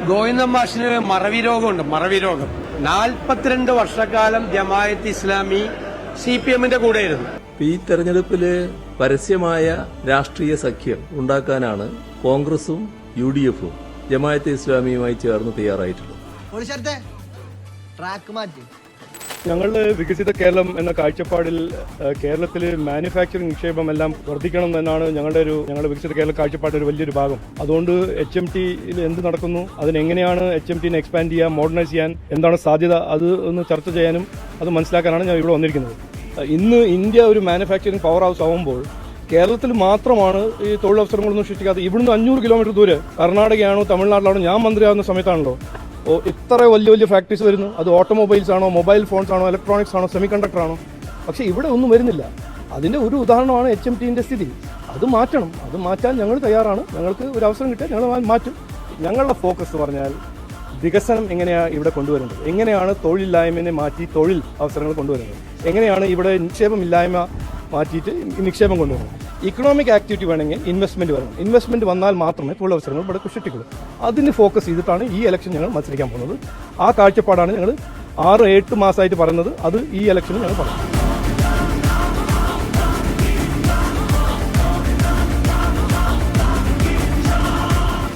ഗോവിന്ദൻ മാഷിന് മറവി രോഗമുണ്ട്. 42 വർഷക്കാലം ജമാഅത്ത് ഇസ്ലാമി CPM-ന്റെ കൂടെയായിരുന്നു. ഈ തെരഞ്ഞെടുപ്പില് പരസ്യമായ രാഷ്ട്രീയ സഖ്യം ഉണ്ടാക്കാനാണ് കോൺഗ്രസും UDF-ഉം ജമാഅത്തെ ഇസ്ലാമിയുമായി ചേർന്ന് തയ്യാറായിട്ടുള്ളത്. ഞങ്ങൾ വികസിത കേരളം എന്ന കാഴ്ചപ്പാടിൽ കേരളത്തിൽ മാനുഫാക്ചറിംഗ് നിക്ഷേപം എല്ലാം വർദ്ധിക്കണം എന്നാണ് ഞങ്ങളുടെ വികസിത കേരള കാഴ്ചപ്പാടിന്റെ ഒരു വലിയൊരു ഭാഗം. അതുകൊണ്ട് HMT-യിൽ എന്ത് നടക്കുന്നു, അതിനെങ്ങനെയാണ് HMT-നെ എക്സ്പാൻഡ് ചെയ്യാൻ, മോഡേണൈസ് ചെയ്യാൻ എന്താണ് സാധ്യത, അത് ഒന്ന് ചർച്ച ചെയ്യാനും അത് മനസ്സിലാക്കാനാണ് ഞാൻ ഇവിടെ വന്നിരിക്കുന്നത്. ഇന്ന് ഇന്ത്യ ഒരു മാനുഫാക്ചറിംഗ് പവർ ഹൗസ് ആവുമ്പോൾ കേരളത്തിൽ മാത്രമാണ് ഈ തൊഴിലവസരങ്ങളൊന്നും സൃഷ്ടിക്കാതെ. ഇവിടുന്ന് 500 കിലോമീറ്റർ ദൂരെ കർണാടകയാണോ തമിഴ്നാട്ടിലാണോ ഞാൻ മന്ത്രിയാവുന്ന സമയത്താണല്ലോ ഇത്ര വലിയ ഫാക്ടറീസ് വരുന്നു. അത് ഓട്ടോമൊബൈൽസ് ആണോ, മൊബൈൽ ഫോൺസ് ആണോ, ഇലക്ട്രോണിക്സ് ആണോ, സെമി കണ്ടക്ടർ ആണോ. പക്ഷേ ഇവിടെ ഒന്നും വരുന്നില്ല. അതിൻ്റെ ഒരു ഉദാഹരണമാണ് HMT-ന്റെ സ്ഥിതി. അത് മാറ്റണം. അത് മാറ്റാൻ ഞങ്ങൾ തയ്യാറാണ്. ഞങ്ങൾക്ക് ഒരു അവസരം കിട്ടിയാൽ ഞങ്ങൾ മാറ്റും. ഞങ്ങളുടെ ഫോക്കസ് പറഞ്ഞാൽ വികസനം എങ്ങനെയാണ് ഇവിടെ കൊണ്ടുവരുന്നത്, എങ്ങനെയാണ് തൊഴിലില്ലായ്മയെ മാറ്റി തൊഴിൽ അവസരങ്ങൾ കൊണ്ടുവരുന്നത്, എങ്ങനെയാണ് ഇവിടെ നിക്ഷേപമില്ലായ്മ മാറ്റിയിട്ട് നിക്ഷേപം കൊണ്ടുവരുന്നത്. ഇക്കണോമിക് ആക്ടിവിറ്റി വേണമെങ്കിൽ ഇൻവെസ്റ്റ്മെന്റ് വരണം. ഇൻവെസ്റ്റ്മെന്റ് വന്നാൽ മാത്രമേ തൊഴിലവസരങ്ങൾ ഇവിടെ സൃഷ്ടിക്കുള്ളൂ. അതിന് ഫോക്കസ് ചെയ്തിട്ടാണ് ഈ ഇലക്ഷൻ ഞങ്ങൾ മത്സരിക്കാൻ പോകുന്നത്. ആ കാഴ്ചപ്പാടാണ് ഞങ്ങൾ 6-8 മാസമായിട്ട് പറയുന്നത്. അത് ഈ ഇലക്ഷന് ഞങ്ങൾ പറയും.